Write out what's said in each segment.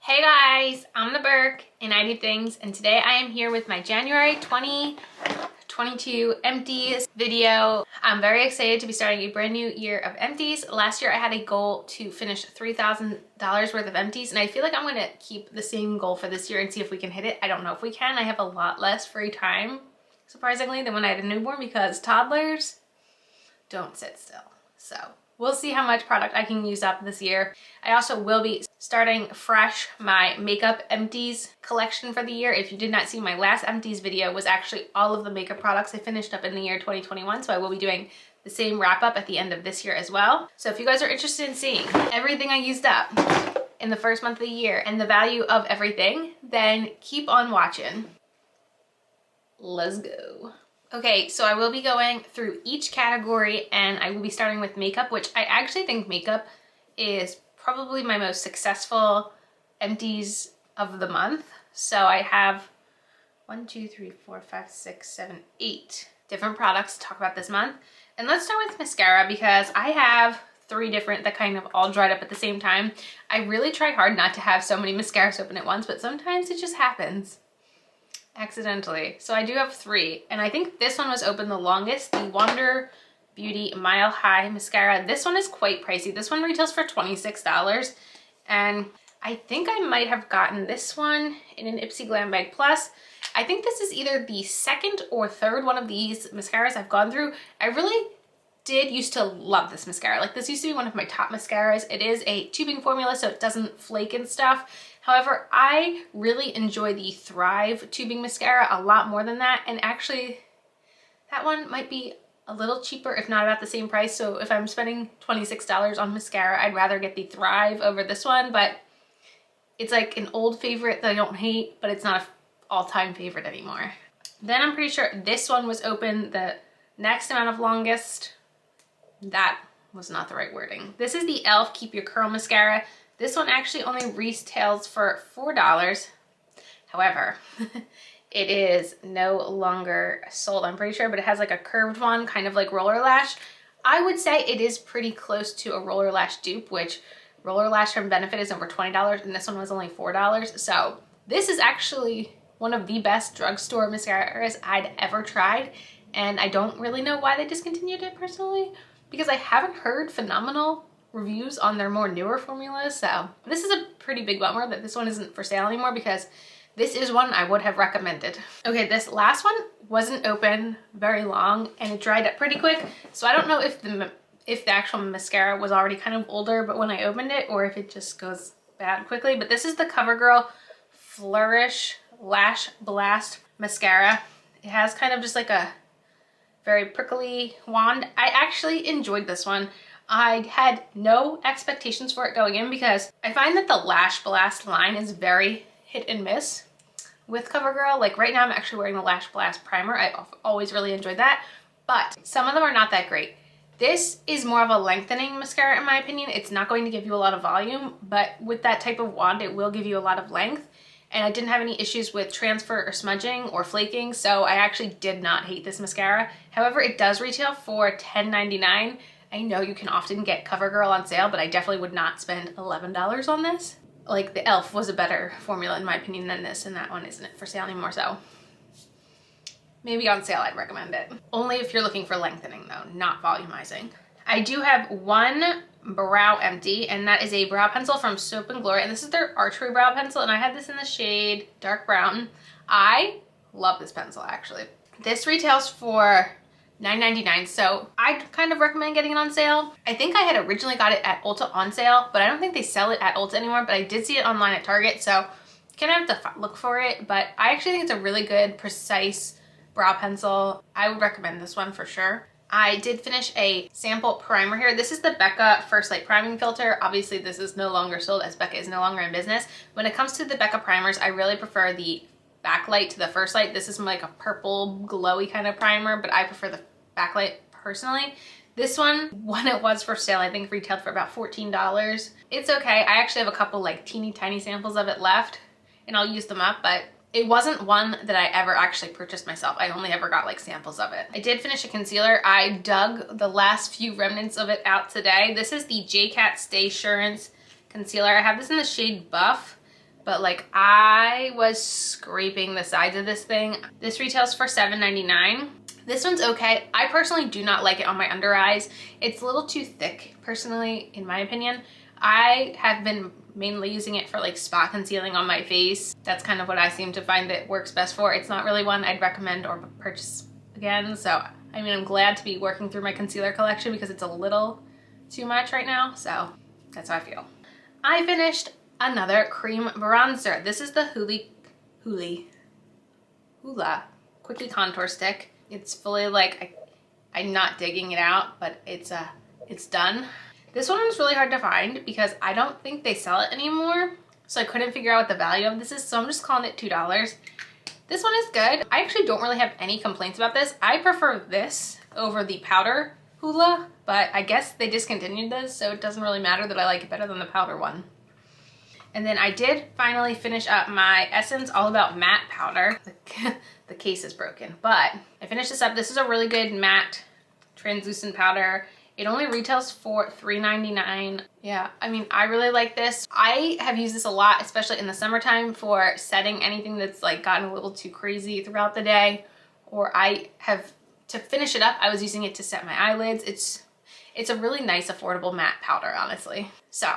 Hey guys, I'm the Burke and I do things, and today I am here with my January 2022 Empties video. I'm very excited to be starting a brand new year of Empties. Last year I had a goal to finish $3,000 worth of Empties, and I feel like I'm gonna keep the same goal for this year and see if we can hit it. I don't know if we can. I have a lot less free time, surprisingly, than when I had a newborn because toddlers don't sit still. So we'll see how much product I can use up this year. I also will be starting fresh my makeup empties collection for the year. If you did not see, my last empties video was actually all of the makeup products I finished up in the year 2021. So I will be doing the same wrap up at the end of this year as well. So if you guys are interested in seeing everything I used up in the first month of the year and the value of everything, then keep on watching. Let's go. Okay, so I will be going through each category and I will be starting with makeup, which I actually think makeup is probably my most successful empties of the month. So I have 8 different products to talk about this month. And let's start with mascara because I have 3 different that kind of all dried up at the same time. I really try hard not to have so many mascaras open at once, but sometimes it just happens accidentally. So I do have 3, and I think this one was open the longest, the Wonder Beauty Mile High Mascara. This one is quite pricey. This one retails for $26, and I think I might have gotten this one in an Ipsy Glam Bag Plus. I think this is either the second or third one of these mascaras I've gone through. I really did used to love this mascara. Like, this used to be one of my top mascaras. It is a tubing formula, so it doesn't flake and stuff. However, I really enjoy the Thrive tubing mascara a lot more than that, and actually that one might be a little cheaper, if not about the same price. So if I'm spending $26 on mascara, I'd rather get the Thrive over this one, but it's like an old favorite that I don't hate, but it's not an all-time favorite anymore. Then I'm pretty sure this one was open the next amount of longest. That was not the right wording. This is the e.l.f. Keep Your Curl Mascara. This one actually only retails for $4. However, it is no longer sold, I'm pretty sure, but it has like a curved one, kind of like Roller Lash. I would say it is pretty close to a Roller Lash dupe, which Roller Lash from Benefit is over $20, and this one was only $4. So this is actually one of the best drugstore mascaras I'd ever tried, and I don't really know why they discontinued it personally, because I haven't heard phenomenal reviews on their more newer formulas. So this is a pretty big bummer that this one isn't for sale anymore, because this is one I would have recommended. Okay, this last one wasn't open very long and it dried up pretty quick. So I don't know if the actual mascara was already kind of older, but when I opened it, or if it just goes bad quickly. But this is the CoverGirl Flourish Lash Blast Mascara. It has kind of just like a very prickly wand. I actually enjoyed this one. I had no expectations for it going in because I find that the Lash Blast line is very hit and miss with CoverGirl. Like right now I'm actually wearing the Lash Blast primer. I've always really enjoyed that, but some of them are not that great. This is more of a lengthening mascara in my opinion. It's not going to give you a lot of volume, but with that type of wand it will give you a lot of length. And I didn't have any issues with transfer or smudging or flaking, so I actually did not hate this mascara. However, it does retail for $10.99. I know you can often get CoverGirl on sale, but I definitely would not spend $11 on this. Like, the e.l.f. was a better formula in my opinion than this, and that one isn't for sale anymore, so maybe on sale I'd recommend it. Only if you're looking for lengthening though, not volumizing. I do have one brow empty, and that is a brow pencil from Soap and Glory, and this is their Archery brow pencil, and I had this in the shade dark brown. I love this pencil actually. This retails for $9.99, so I'd kind of recommend getting it on sale. I think I had originally got it at Ulta on sale, but I don't think they sell it at Ulta anymore, but I did see it online at Target, so you kind of have to look for it. But I actually think it's a really good, precise brow pencil. I would recommend this one for sure. I did finish a sample primer here. This is the Becca First Light Priming Filter. Obviously this is no longer sold as Becca is no longer in business. When it comes to the Becca primers, I really prefer the backlight to the first light. This is like a purple glowy kind of primer, but I prefer the backlight personally. This one, when it was for sale, I think retailed for about $14. It's okay. I actually have a couple like teeny tiny samples of it left and I'll use them up, but it wasn't one that I ever actually purchased myself. I only ever got like samples of it. I did finish a concealer. I dug the last few remnants of it out today. This is the JCat Stay Assurance concealer. I have this in the shade Buff. but like I was scraping the sides of this thing. This retails for $7.99. This one's okay. I personally do not like it on my under eyes. It's a little too thick, personally, in my opinion. I have been mainly using it for like spot concealing on my face. That's kind of what I seem to find that works best for. It's not really one I'd recommend or purchase again. So, I mean, I'm glad to be working through my concealer collection because it's a little too much right now. So, that's how I feel. I finished another cream bronzer. This is the Hoola Quickie Contour Stick. It's fully like, I'm not digging it out, but it's done. This one was really hard to find because I don't think they sell it anymore. So I couldn't figure out what the value of this is. So I'm just calling it $2. This one is good. I actually don't really have any complaints about this. I prefer this over the powder Hoola, but I guess they discontinued this, so it doesn't really matter that I like it better than the powder one. And then I did finally finish up my Essence All About Matte powder. The case is broken, but I finished this up. This is a really good matte translucent powder. It only retails for $3.99. Yeah, I mean, I really like this. I have used this a lot, especially in the summertime for setting anything that's like gotten a little too crazy throughout the day. Or I have, to finish it up, I was using it to set my eyelids. It's a really nice, affordable matte powder, honestly. So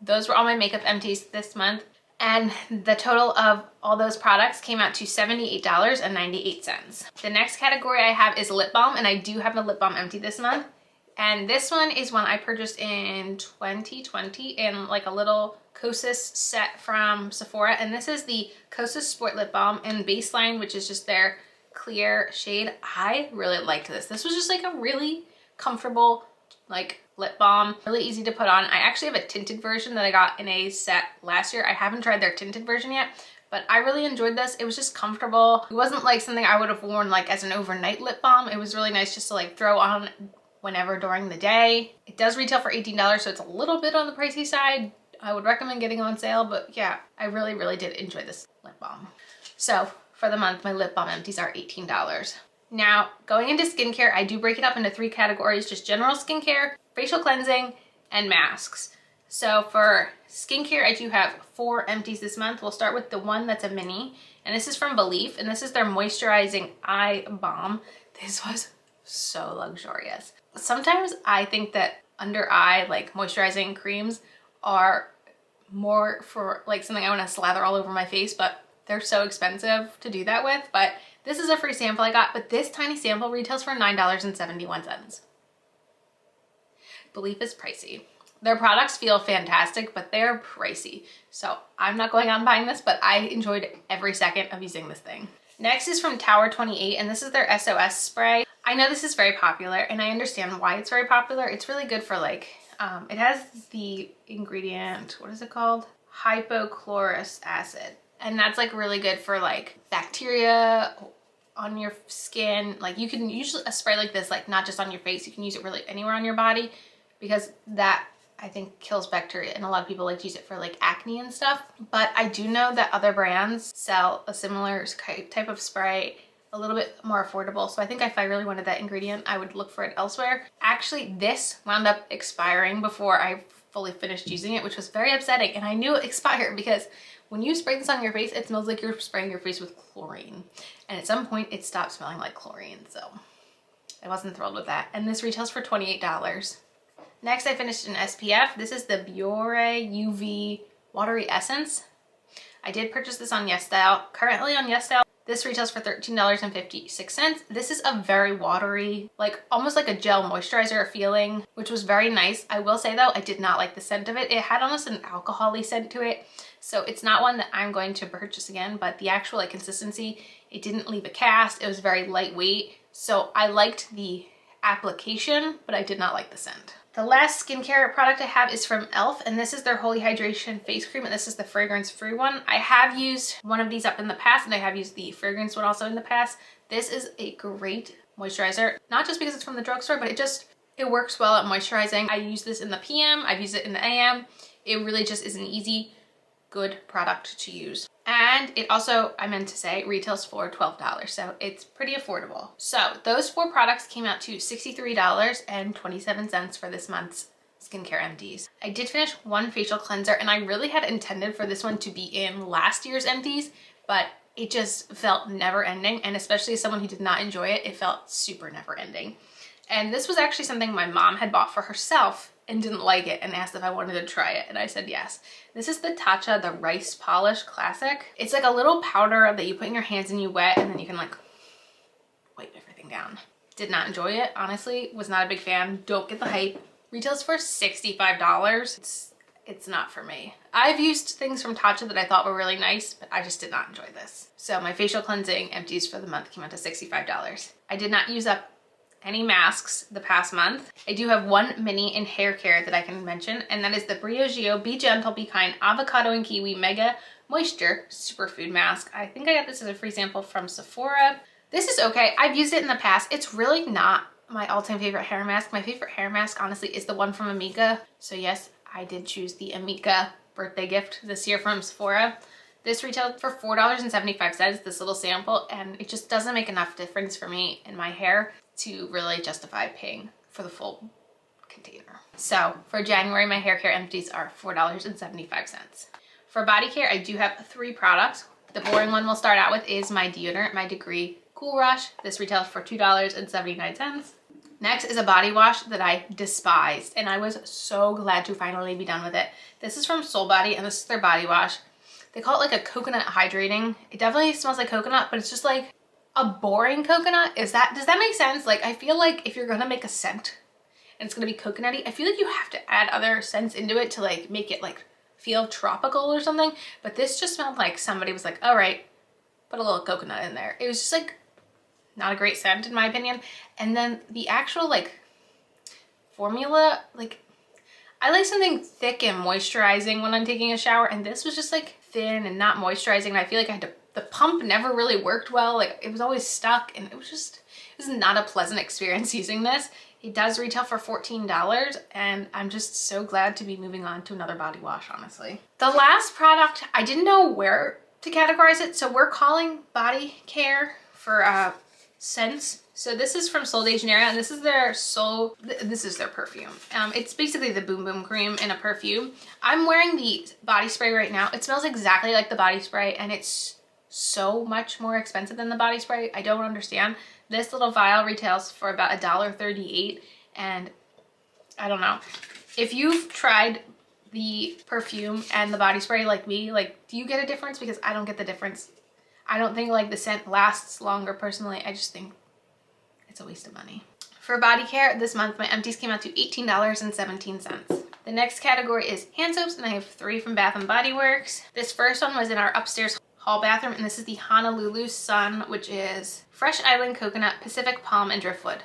those were all my makeup empties this month. And the total of all those products came out to $78.98. The next category I have is lip balm, and I do have a lip balm empty this month. And this one is one I purchased in 2020 in like a little Kosas set from Sephora. And this is the Kosas Sport Lip Balm in Baseline, which is just their clear shade. I really liked this. This was just like a really comfortable like lip balm, really easy to put on. I actually have a tinted version that I got in a set last year. I haven't tried their tinted version yet, but I really enjoyed this. It was just comfortable. It wasn't like something I would have worn like as an overnight lip balm. It was really nice just to like throw on whenever during the day. It does retail for $18, so it's a little bit on the pricey side. I would recommend getting on sale, but yeah, I really did enjoy this lip balm. So for the month, my lip balm empties are $18. Now, going into skincare, I do break it up into 3 categories, just general skincare, facial cleansing, and masks. So for skincare, I do have 4 empties this month. We'll start with the one that's a mini, and this is from Belief, and this is their moisturizing eye balm. This was so luxurious. Sometimes I think that under eye like moisturizing creams are more for like something I want to slather all over my face, but they're so expensive to do that with. But this is a free sample I got, but this tiny sample retails for $9.71. Belief is pricey. Their products feel fantastic, but they're pricey. So I'm not going out and buying this, but I enjoyed every second of using this thing. Next is from Tower 28, and this is their SOS spray. I know this is very popular, and I understand why it's very popular. It's really good for like, it has the ingredient, what is it called? Hypochlorous acid. And that's like really good for like bacteria on your skin. Like you can use a spray like this, like not just on your face, you can use it really anywhere on your body because that I think kills bacteria, and a lot of people like to use it for like acne and stuff. But I do know that other brands sell a similar type of spray a little bit more affordable. So I think if I really wanted that ingredient, I would look for it elsewhere. Actually, this wound up expiring before I fully finished using it, which was very upsetting. And I knew it expired because when you spray this on your face, it smells like you're spraying your face with chlorine. And at some point it stopped smelling like chlorine. So I wasn't thrilled with that. And this retails for $28. Next, I finished an SPF. This is the Biore UV Watery Essence. I did purchase this on YesStyle. Currently on YesStyle, this retails for $13.56. This is a very watery, like almost like a gel moisturizer feeling, which was very nice. I will say though, I did not like the scent of it. It had almost an alcohol-y scent to it. So it's not one that I'm going to purchase again, but the actual like consistency, it didn't leave a cast. It was very lightweight. So I liked the application, but I did not like the scent. The last skincare product I have is from e.l.f. and this is their Holy Hydration Face Cream, and this is the fragrance-free one. I have used one of these up in the past, and I have used the fragrance one also in the past. This is a great moisturizer, not just because it's from the drugstore, but it works well at moisturizing. I use this in the PM, I've used it in the AM. It really just is an easy, good product to use. And it also, I meant to say, retails for $12, so it's pretty affordable. So those 4 products came out to $63.27 for this month's skincare empties. I did finish one facial cleanser, and I really had intended for this one to be in last year's empties, but it just felt never ending, and especially as someone who did not enjoy it, it felt super never ending. And this was actually something my mom had bought for herself and didn't like it and asked if I wanted to try it, and I said yes. This is the Tatcha, the Rice Polish Classic. It's like a little powder that you put in your hands and you wet, and then you can like wipe everything down. Did not enjoy it, honestly. Was not a big fan. Don't get the hype. Retails for $65. It's not for me. I've used things from Tatcha that I thought were really nice, but I just did not enjoy this. So my facial cleansing empties for the month came out to $65. I did not use up any masks the past month. I do have one mini in hair care that I can mention, and that is the Briogeo Be Gentle, Be Kind Avocado and Kiwi Mega Moisture Superfood Mask. I think I got this as a free sample from Sephora. This is okay. I've used it in the past. It's really not my all-time favorite hair mask. My favorite hair mask, honestly, is the one from Amika. So yes, I did choose the Amika birthday gift this year from Sephora. This retailed for $4.75, this little sample, and it just doesn't make enough difference for me in my hair to really justify paying for the full container. So for January, my hair care empties are $4.75. For body care, I do have 3 products. The boring one we'll start out with is my deodorant, my Degree Cool Rush. This retails for $2.79. Next is a body wash that I despised, and I was so glad to finally be done with it. This is from Soul Body, and this is their body wash. They call it like a coconut hydrating. It definitely smells like coconut, but it's just like a boring coconut. Does that make sense? Like, I feel like if you're gonna make a scent and it's gonna be coconutty, I feel like you have to add other scents into it to like make it like feel tropical or something. But this just smelled like somebody was like, all right, put a little coconut in there. It was just like not a great scent in my opinion. And then the actual like formula, like I like something thick and moisturizing when I'm taking a shower, and this was just like thin and not moisturizing, and I feel like I had to, the pump never really worked well. Like it was always stuck, and it was not a pleasant experience using this. It does retail for $14, and I'm just so glad to be moving on to another body wash, honestly. The last product, I didn't know where to categorize it, so we're calling body care for scents. So this is from Sol de Janeiro, and this is their perfume. It's basically the Boom Boom Cream in a perfume. I'm wearing the body spray right now. It smells exactly like the body spray, and it's so much more expensive than the body spray. I don't understand. This little vial retails for about $1.38, and I don't know. If you've tried the perfume and the body spray like me, like, do you get a difference? Because I don't get the difference. I don't think like the scent lasts longer personally. I just think it's a waste of money. For body care this month, my empties came out to $18.17. The next category is hand soaps, and I have 3 from Bath & Body Works. This first one was in our upstairs hall bathroom, and this is the Honolulu Sun, which is Fresh Island Coconut, Pacific Palm, and Driftwood.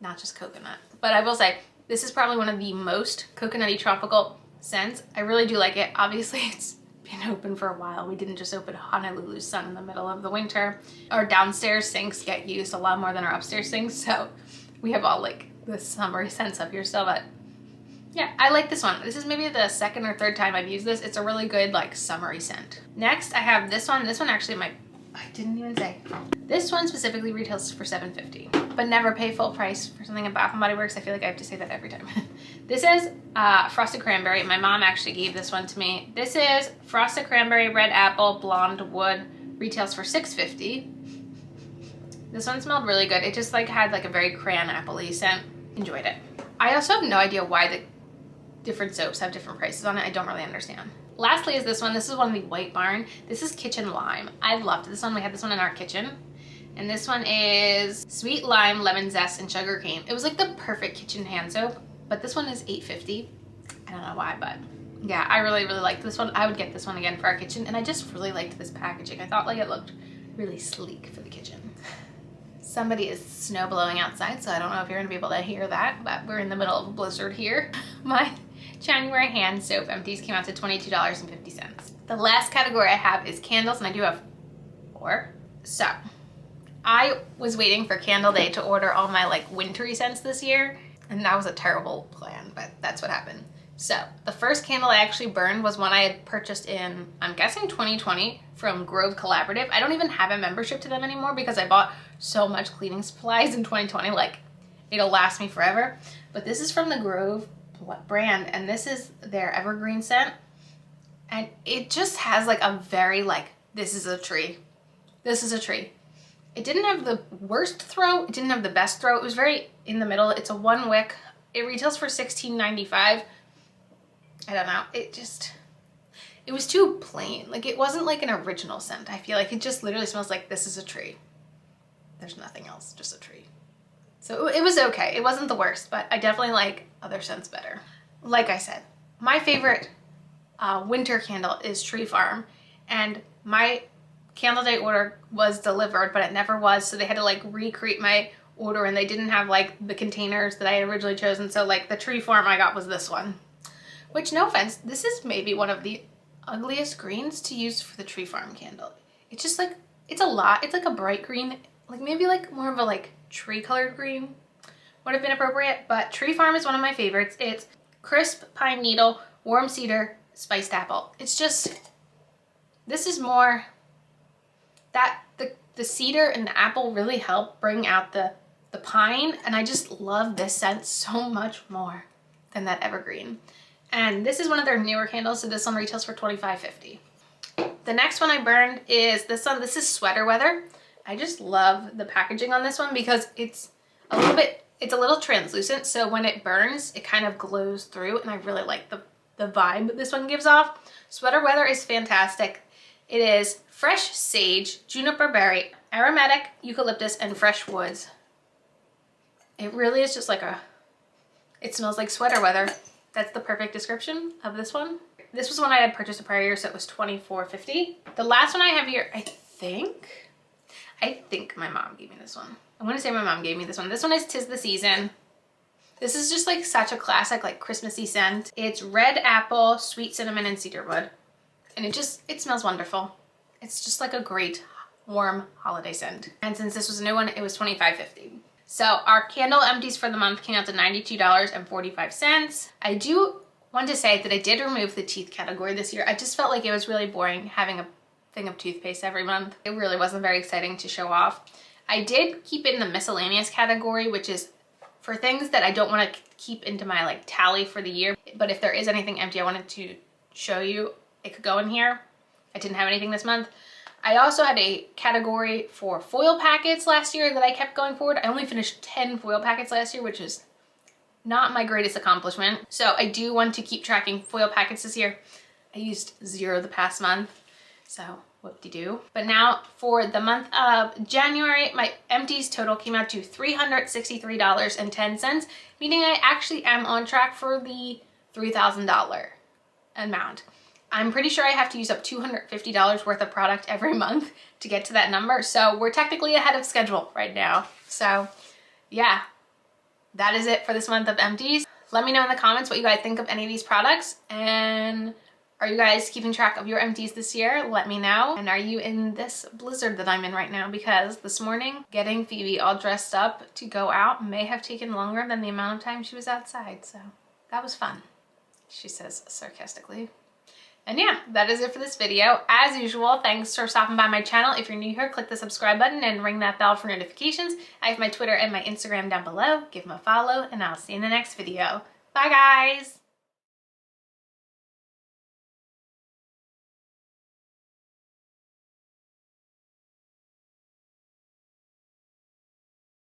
Not just coconut. But I will say, this is probably one of the most coconutty tropical scents. I really do like it. Obviously, it's been open for a while. We didn't just open Honolulu Sun in the middle of the winter. Our downstairs sinks get used a lot more than our upstairs sinks, so we have all like the summery scents up here still, but yeah, I like this one. This is maybe the 2nd or 3rd time I've used this. It's a really good like summery scent. Next, I have this one. This one actually I didn't even say. This one specifically retails for $7.50, but never pay full price for something at Bath & Body Works. I feel like I have to say that every time. This is Frosted Cranberry. My mom actually gave this one to me. This is Frosted Cranberry, Red Apple, Blonde Wood. Retails for $6.50. This one smelled really good. It just like had like a very crayon apple-y scent. Enjoyed it. I also have no idea why the different soaps have different prices on it. I don't really understand. Lastly is this one. This is one of the White Barn. This is Kitchen Lime. I loved this one. We had this one in our kitchen. And this one is Sweet Lime, Lemon Zest, and Sugar Cane. It was like the perfect kitchen hand soap, but this one is $8.50. I don't know why, but yeah, I really, really liked this one. I would get this one again for our kitchen, and I just really liked this packaging. I thought like it looked really sleek for the kitchen. Somebody is snow blowing outside, so I don't know if you're gonna be able to hear that, but we're in the middle of a blizzard here. My January hand soap empties came out to $22.50. The last category I have is candles, and I do have 4. So I was waiting for Candle Day to order all my like wintry scents this year, and that was a terrible plan, but that's what happened. So the first candle I actually burned was one I had purchased in, I'm guessing 2020, from Grove Collaborative. I don't even have a membership to them anymore because I bought so much cleaning supplies in 2020, like it'll last me forever. But this is from the Grove brand, and this is their evergreen scent, and it just has like a very like, this is a tree. This is a tree. It didn't have the worst throw. It didn't have the best throw. It was very in the middle. It's a 1 wick. It retails for $16.95. I don't know. It was too plain. Like, it wasn't like an original scent. I feel like it just literally smells like this is a tree. There's nothing else, just a tree. So it was okay. It wasn't the worst, but I definitely like other scents better. Like I said, my favorite winter candle is Tree Farm, and my candle day order was delivered, but it never was, so they had to like recreate my order, and they didn't have like the containers that I had originally chosen, so like the Tree Farm I got was this one, which, no offense, this is maybe one of the ugliest greens to use for the Tree Farm candle. It's just like, it's a lot. It's like a bright green, like maybe like more of a like tree colored green would have been appropriate, but Tree Farm is one of my favorites. It's crisp pine needle, warm cedar, spiced apple. It's just, this is more that the cedar and the apple really help bring out the pine, and I just love this scent so much more than that evergreen. And this is one of their newer candles, so this one retails for $25.50. The next one I burned is this one. This is Sweater Weather. I just love the packaging on this one because it's a little translucent, so when it burns, it kind of glows through, and I really like the vibe this one gives off. Sweater Weather is fantastic. It is fresh sage, juniper berry, aromatic eucalyptus, and fresh woods. It really is just like it smells like sweater weather. That's the perfect description of this one. This was one I had purchased a prior year, so it was $24.50. The last one I have here, I think my mom gave me this one. I want to say my mom gave me this one. This one is 'Tis the Season. This is just like such a classic, like Christmassy scent. It's red apple, sweet cinnamon, and cedarwood. And it smells wonderful. It's just like a great warm holiday scent. And since this was a new one, it was $25.50. So our candle empties for the month came out to $92.45. I do want to say that I did remove the teeth category this year. I just felt like it was really boring having a thing of toothpaste every month. It really wasn't very exciting to show off. I did keep it in the miscellaneous category, which is for things that I don't want to keep into my like tally for the year. But if there is anything empty I wanted to show you, it could go in here. I didn't have anything this month. I also had a category for foil packets last year that I kept going forward. I only finished 10 foil packets last year, which is not my greatest accomplishment. So I do want to keep tracking foil packets this year. I used 0 the past month, so whoop-de-doo. But now for the month of January, my empties total came out to $363.10, meaning I actually am on track for the $3,000 amount. I'm pretty sure I have to use up $250 worth of product every month to get to that number. So we're technically ahead of schedule right now. So yeah, that is it for this month of empties. Let me know in the comments what you guys think of any of these products. And are you guys keeping track of your empties this year? Let me know. And are you in this blizzard that I'm in right now? Because this morning, getting Phoebe all dressed up to go out may have taken longer than the amount of time she was outside. So that was fun, she says sarcastically. And yeah, that is it for this video. As usual, thanks for stopping by my channel. If you're new here, click the subscribe button and ring that bell for notifications. I have my Twitter and my Instagram down below. Give them a follow, and I'll see you in the next video. Bye, guys!